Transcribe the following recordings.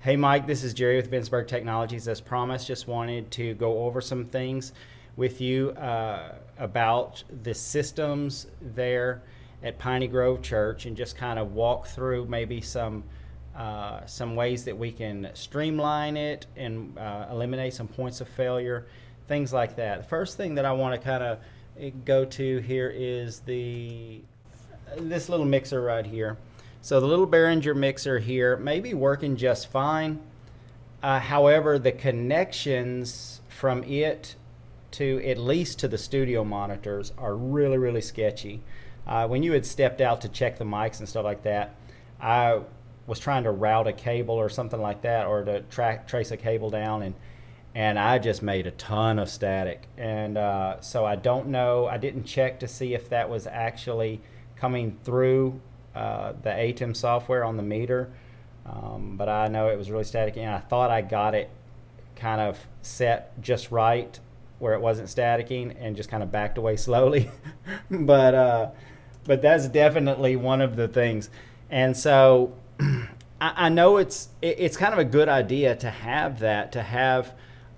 Hey Mike, this is Jerry with Vinsberg Technologies. As promised, just wanted to go over some things with you about the systems there at Piney Grove Church, and just kind of walk through maybe some ways that we can streamline it and eliminate some points of failure, things like that. The first thing that I want to kind of go to here is this little mixer right here. So the little Behringer mixer here may be working just fine. However, the connections from it to at least to the studio monitors are really, really sketchy. When you had stepped out to check the mics and stuff like that, I was trying to route a cable or something like that, or to trace a cable down, and I just made a ton of static. And so I don't know, I didn't check to see if that was actually coming through the ATEM software on the meter, but I know it was really static, and I thought I got it kind of set just right where it wasn't staticking, and just kind of backed away slowly. but that's definitely one of the things. And so I know it's kind of a good idea to have that, to have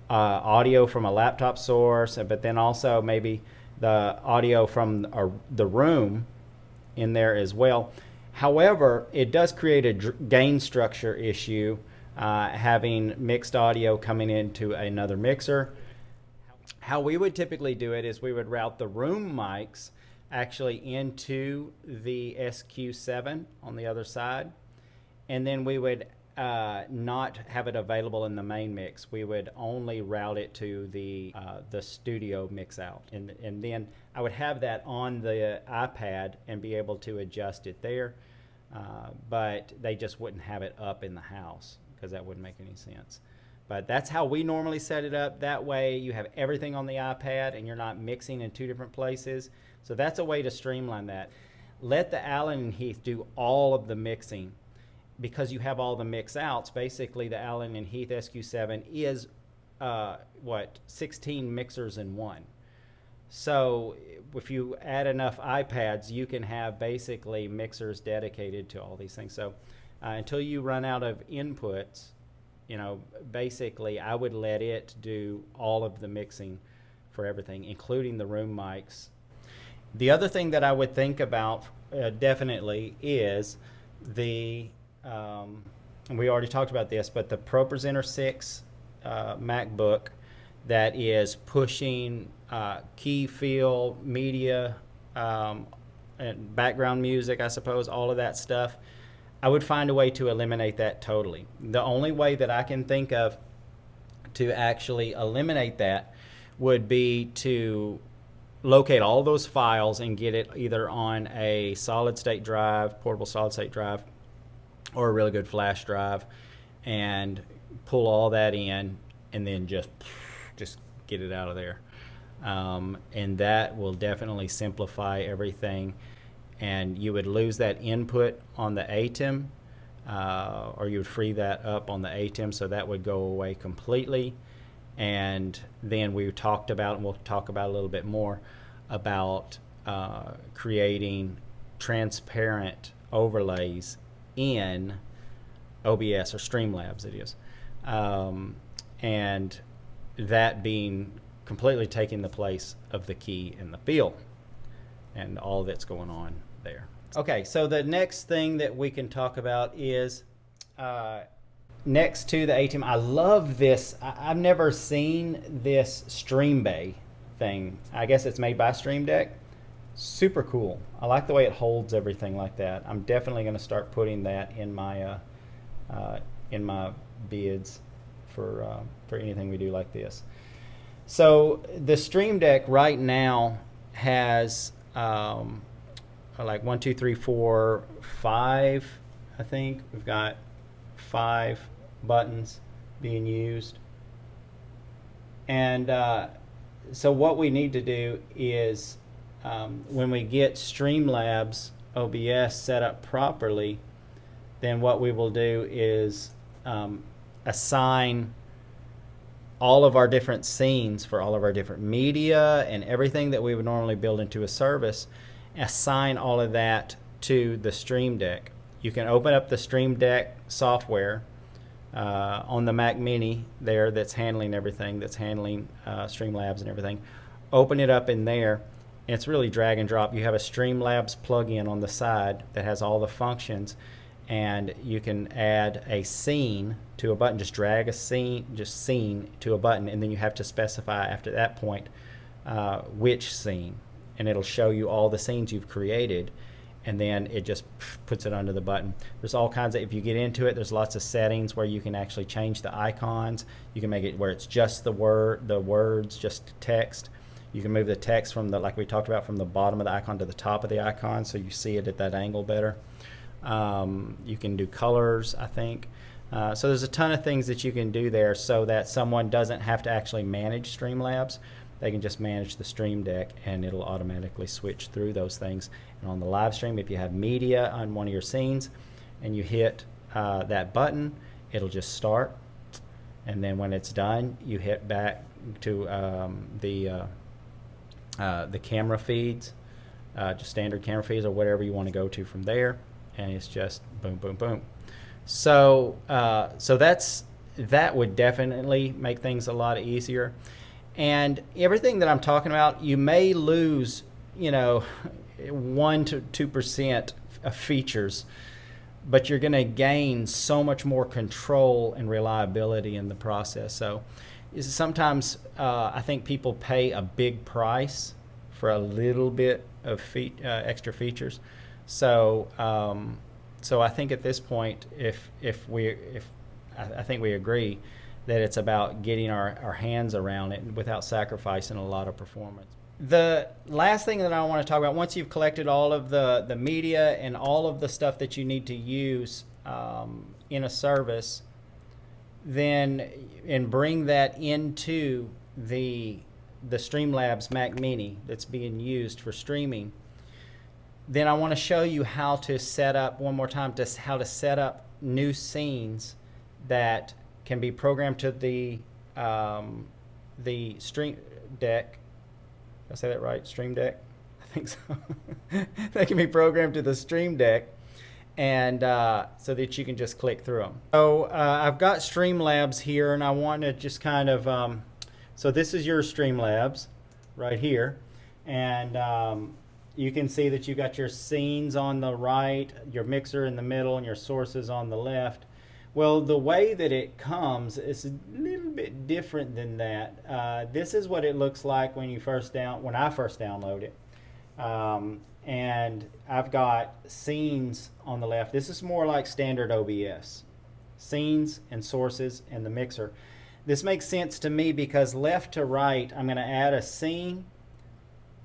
audio from a laptop source, but then also maybe the audio from the room in there as well. However, it does create a gain structure issue, having mixed audio coming into another mixer. How we would typically do it is we would route the room mics actually into the SQ7 on the other side, and then we would not have it available in the main mix. We would only route it to the studio mix out, and then I would have that on the iPad and be able to adjust it there, but they just wouldn't have it up in the house because that wouldn't make any sense. But that's how we normally set it up. That way you have everything on the iPad and you're not mixing in two different places. So that's a way to streamline that. Let the Allen and Heath do all of the mixing. Because you have all the mix outs, basically the Allen and Heath SQ7 is 16 mixers in one. So if you add enough iPads, you can have basically mixers dedicated to all these things. So until you run out of inputs, basically I would let it do all of the mixing for everything, including the room mics. The other thing that I would think about definitely is the and we already talked about this, but the ProPresenter 6 MacBook that is pushing key fill, media, and background music, I suppose, all of that stuff, I would find a way to eliminate that totally. The only way that I can think of to actually eliminate that would be to locate all those files and get it either on a solid-state drive, portable solid-state drive, or a really good flash drive, and pull all that in, and then just get it out of there. And that will definitely simplify everything. And you would lose that input on the ATEM, or you would free that up on the ATEM, so that would go away completely. And then we talked about, and we'll talk about a little bit more, about creating transparent overlays in OBS, or Streamlabs it is, and that being completely taking the place of the key and the fill and all that's going on there. Okay, so the next thing that we can talk about is next to the ATEM. I love this. I've never seen this Stream Bay thing. I guess it's made by Stream Deck. Super cool. I like the way it holds everything like that. I'm definitely going to start putting that in my bids for anything we do like this. So the Stream Deck right now has like 1, 2, 3, 4, 5. I think we've got 5 buttons being used, and so what we need to do is when we get Streamlabs OBS set up properly, then what we will do is assign all of our different scenes for all of our different media and everything that we would normally build into a service, assign all of that to the Stream Deck. You can open up the Stream Deck software on the Mac Mini there that's handling everything, that's handling Streamlabs and everything. Open it up in there. And it's really drag and drop. You have a Streamlabs plugin on the side that has all the functions, and you can add a scene to a button. Just drag a scene to a button, and then you have to specify after that point which scene, and it'll show you all the scenes you've created, and then it just puts it under the button. There's all kinds of, if you get into it, there's lots of settings where you can actually change the icons. You can make it where it's just the words, just text. You can move the text from the, like we talked about, from the bottom of the icon to the top of the icon, so you see it at that angle better. You can do colors, I think. So there's a ton of things that you can do there so that someone doesn't have to actually manage Streamlabs. They can just manage the Stream Deck, and it'll automatically switch through those things. And on the live stream, if you have media on one of your scenes and you hit that button, it'll just start. And then when it's done, you hit back to the camera feeds, just standard camera feeds or whatever you want to go to from there, and it's just boom, boom, boom. So that would definitely make things a lot easier. And everything that I'm talking about, you may lose, 1 to 2% of features, but you're going to gain so much more control and reliability in the process. So sometimes I think people pay a big price for a little bit of extra features. So I think at this point, I think we agree that it's about getting our hands around it without sacrificing a lot of performance. The last thing that I want to talk about, once you've collected all of the media and all of the stuff that you need to use in a service, then and bring that into the Streamlabs Mac Mini that's being used for streaming, then I want to show you how to set up, one more time, how to set up new scenes that can be programmed to the Stream Deck. Did I say that right? Stream Deck? I think so. They can be programmed to the Stream Deck, and so that you can just click through them. So I've got Streamlabs here, and I want to just kind of, so this is your Streamlabs right here, and you can see that you got your scenes on the right, your mixer in the middle, and your sources on the left. Well, the way that it comes is a little bit different than that. This is what it looks like when I first download it. And I've got scenes on the left. This is more like standard OBS. Scenes and sources and the mixer. This makes sense to me because left to right, I'm going to add a scene.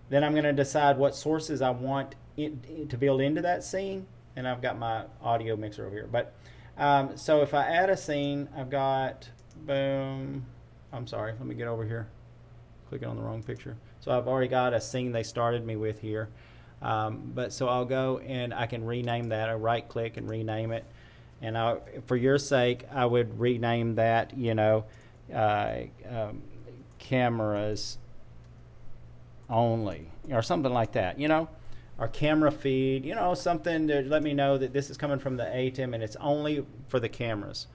Then I'm going to decide what sources I want to build into that scene. And I've got my audio mixer over here. But so if I add a scene, I've got, boom, I'm sorry, let me get over here, clicking on the wrong picture. So I've already got a scene they started me with here. But so I'll go and I can rename that. I right click and rename it. And for your sake, I would rename that, cameras only or something like that, or camera feed, something to let me know that this is coming from the ATEM and it's only for the cameras.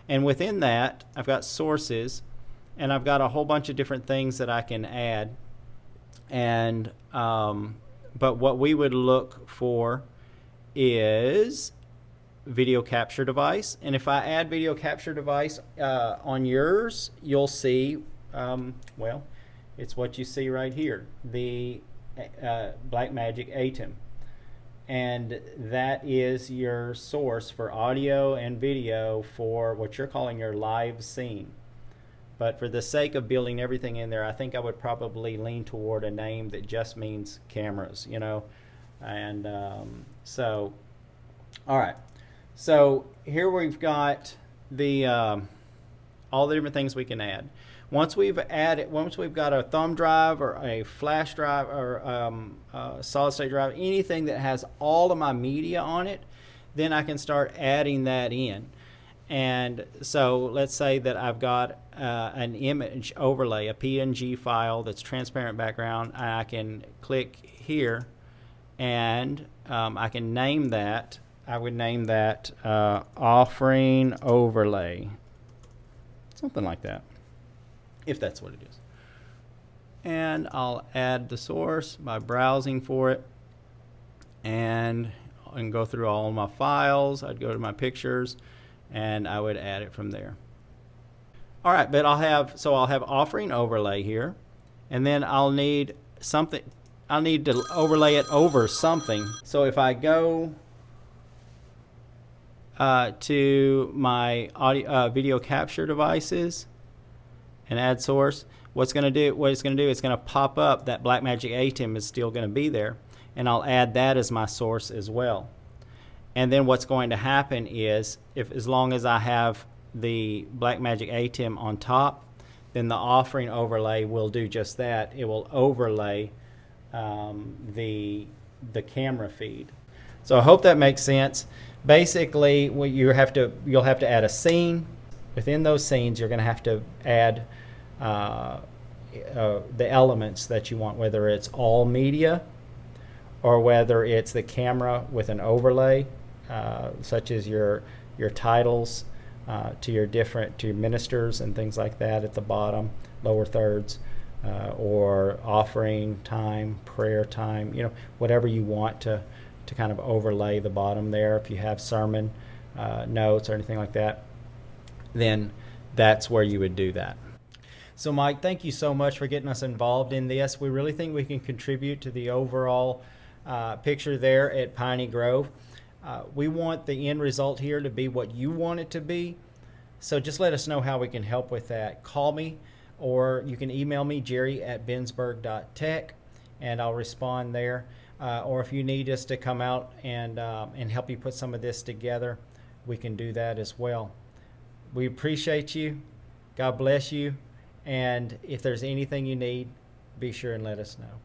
And within that, I've got sources, and I've got a whole bunch of different things that I can add. And but what we would look for is video capture device. And if I add video capture device on yours, you'll see, well, it's what you see right here, the Blackmagic ATEM, and that is your source for audio and video for what you're calling your live scene. But for the sake of building everything in there, I think I would probably lean toward a name that just means cameras, and so all right, so here we've got the all the different things we can add. Once we've got a thumb drive or a flash drive or a solid state drive, anything that has all of my media on it, then I can start adding that in. And so let's say that I've got an image overlay, a PNG file that's transparent background. I can click here and I can name that I would name that offering overlay, something like that, if that's what it is. And I'll add the source by browsing for it, and go through all my files. I'd go to my pictures, and I would add it from there. All right, but I'll have offering overlay here, and then I'll need something. I'll need to overlay it over something. So if I go to my audio, video capture devices and add source, what it's going to do, it's going to pop up that Blackmagic ATEM is still going to be there, and I'll add that as my source as well. And then what's going to happen is, as long as I have the Blackmagic ATEM on top, then the offering overlay will do just that. It will overlay the camera feed. So I hope that makes sense. Basically, you'll have to add a scene. Within those scenes, you're going to have to add the elements that you want, whether it's all media or whether it's the camera with an overlay, such as your titles to your ministers and things like that at the bottom, lower thirds, or offering time, prayer time, whatever you want to kind of overlay the bottom there. If you have sermon notes or anything like that, then that's where you would do that. So Mike, thank you so much for getting us involved in this. We really think we can contribute to the overall picture there at Piney Grove. We want the end result here to be what you want it to be. So just let us know how we can help with that. Call me, or you can email me, jerry@bensburg.tech, and I'll respond there. Or if you need us to come out and help you put some of this together, we can do that as well. We appreciate you. God bless you. And if there's anything you need, be sure and let us know.